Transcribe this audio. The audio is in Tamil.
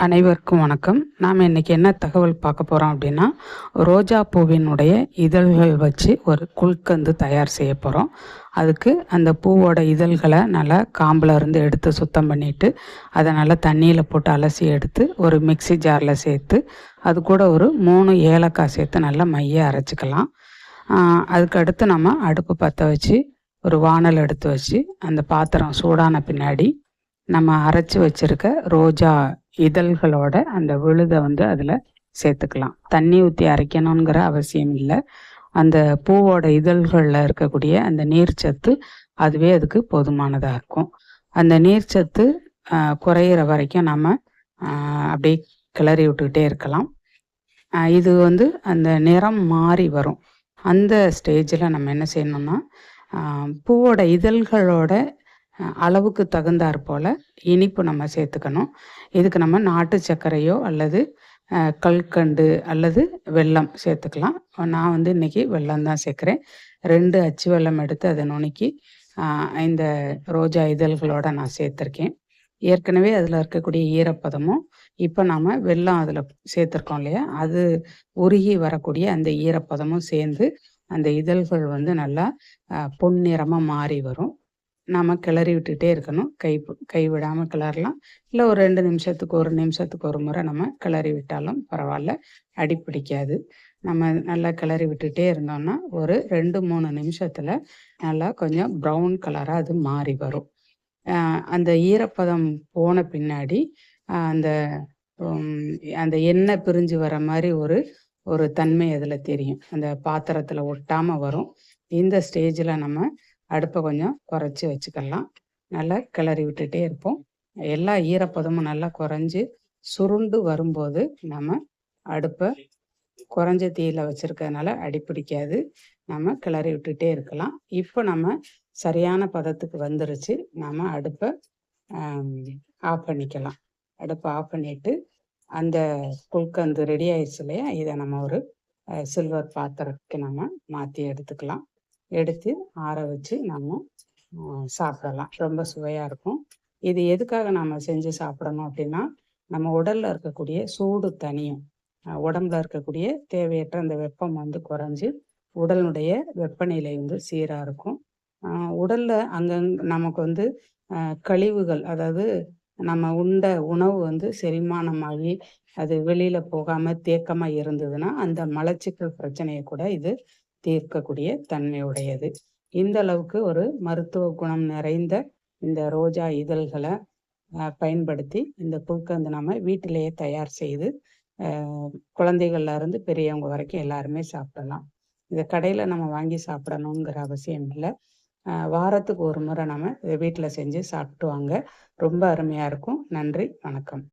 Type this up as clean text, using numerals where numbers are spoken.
அனைவருக்கும் வணக்கம். நாம் இன்னைக்கு என்ன தகவல் பார்க்க போகிறோம் அப்படின்னா, ரோஜா பூவினுடைய இதழ்கள் வச்சு ஒரு குல்கந்து தயார் செய்ய போகிறோம். அதுக்கு அந்த பூவோட இதழ்களை நல்லா காம்பில் இருந்து எடுத்து சுத்தம் பண்ணிவிட்டு, அதை நல்லா தண்ணியில் போட்டு அலசி எடுத்து ஒரு மிக்ஸி ஜாரில் சேர்த்து, அது கூட ஒரு 3 ஏலக்காய் சேர்த்து நல்லா மைய அரைச்சிக்கலாம். அதுக்கு அடுத்து நம்ம அடுப்பு பற்ற வச்சு ஒரு வானல் எடுத்து வச்சு, அந்த பாத்திரம் சூடான பின்னாடி நம்ம அரைச்சி வச்சிருக்க ரோஜா இதழ்களோட அந்த விழுதை வந்து அதில் சேர்த்துக்கலாம். தண்ணி ஊற்றி அரைக்கணுங்கிற அவசியம் இல்லை. அந்த பூவோட இதழ்களில் இருக்கக்கூடிய அந்த நீர்ச்சத்து அதுவே அதுக்கு போதுமானதாக இருக்கும். அந்த நீர்ச்சத்து குறையிற வரைக்கும் நம்ம அப்படியே கிளறி விட்டுக்கிட்டே இருக்கலாம். இது வந்து அந்த நிறம் மாறி வரும். அந்த ஸ்டேஜில் நம்ம என்ன செய்யணும்னா, பூவோட இதழ்களோட அளவுக்கு தகுந்தாற் போல் இனிப்பு நம்ம சேர்த்துக்கணும். இதுக்கு நம்ம நாட்டு சர்க்கரையோ அல்லது கல்கண்டு அல்லது வெல்லம் சேர்த்துக்கலாம். நான் வந்து இன்றைக்கி வெல்லம் தான் சேர்க்குறேன். 2 அச்சு வெல்லம் எடுத்து அதை நுணுக்கி இந்த ரோஜா இதழ்களோடு நான் சேர்த்துருக்கேன். ஏற்கனவே அதில் இருக்கக்கூடிய ஈரப்பதமும் இப்போ நாம் வெல்லம் அதில் சேர்த்துருக்கோம் இல்லையா, அது உருகி வரக்கூடிய அந்த ஈரப்பதமும் சேர்ந்து அந்த இதழ்கள் வந்து நல்லா பொன்னிறமாக மாறி வரும். நாம் கிளறி விட்டுகிட்டே இருக்கணும். கை விடாமல் கிளறலாம். இல்லை ஒரு 2 நிமிஷத்துக்கு 1 நிமிஷத்துக்கு ஒரு முறை நம்ம கிளறி விட்டாலும் பரவாயில்ல, அடி பிடிக்காது. நம்ம நல்லா கிளறி விட்டுகிட்டே இருந்தோம்னா ஒரு 2-3 நிமிஷத்தில் நல்லா கொஞ்சம் ப்ரௌன் கலராக அது மாறி வரும். அந்த ஈரப்பதம் போன பின்னாடி அந்த அந்த எண்ணெய் பிரிஞ்சு வர மாதிரி ஒரு தன்மை அதில் தெரியும். அந்த பாத்திரத்தில் ஒட்டாமல் வரும். இந்த ஸ்டேஜில் நம்ம அடுப்பை கொஞ்சம் குறைச்சி வச்சுக்கலாம். நல்லா கிளறி விட்டுட்டே இருப்போம். எல்லா ஈரப்பதமும் நல்லா குறைஞ்சி சுருண்டு வரும்போது நம்ம அடுப்பை குறைஞ்ச தீயில் வச்சுருக்கிறதுனால அடிப்பிடிக்காது. நம்ம கிளறி விட்டுட்டே இருக்கலாம். இப்போ நம்ம சரியான பதத்துக்கு வந்துருச்சு. நம்ம அடுப்பை ஆஃப் பண்ணிக்கலாம். அடுப்பை ஆஃப் பண்ணிவிட்டு அந்த குல்கந்து ரெடி ஆயிடுச்சு இல்லையா, இதை நம்ம ஒரு சில்வர் பாத்திரத்துக்கு நம்ம மாற்றி எடுத்துக்கலாம். எடுத்து ஆற வச்சு நம்ம சாப்பிடலாம். ரொம்ப சுவையாக இருக்கும். இது எதுக்காக நம்ம செஞ்சு சாப்பிடணும் அப்படின்னா, நம்ம உடலில் இருக்கக்கூடிய சூடு தனியும், உடம்புல இருக்கக்கூடிய தேவையற்ற அந்த வெப்பம் வந்து குறைஞ்சி உடலுடைய வெப்பநிலை வந்து சீராக இருக்கும். உடலில் நமக்கு வந்து கழிவுகள், அதாவது நம்ம உண்ட உணவு வந்து செரிமானமாகி அது வெளியில் போகாமல் தேக்கமாக இருந்ததுன்னா அந்த மலச்சிக்கல் பிரச்சனையை கூட இது தீர்க்கக்கூடிய தன்மையுடையது. இந்த அளவுக்கு ஒரு மருத்துவ குணம் நிறைந்த இந்த ரோஜா இதழ்களை பயன்படுத்தி இந்த குல்கந்து நம்ம வீட்டிலேயே தயார் செய்து குழந்தைகள்ல இருந்து பெரியவங்க வரைக்கும் எல்லாருமே சாப்பிடலாம். இதை கடையில் நம்ம வாங்கி சாப்பிடணுங்கிற அவசியம் இல்லை. வாரத்துக்கு ஒரு முறை நம்ம வீட்டில் செஞ்சு சாப்பிட்டு வாங்க. ரொம்ப அருமையாக இருக்கும். நன்றி, வணக்கம்.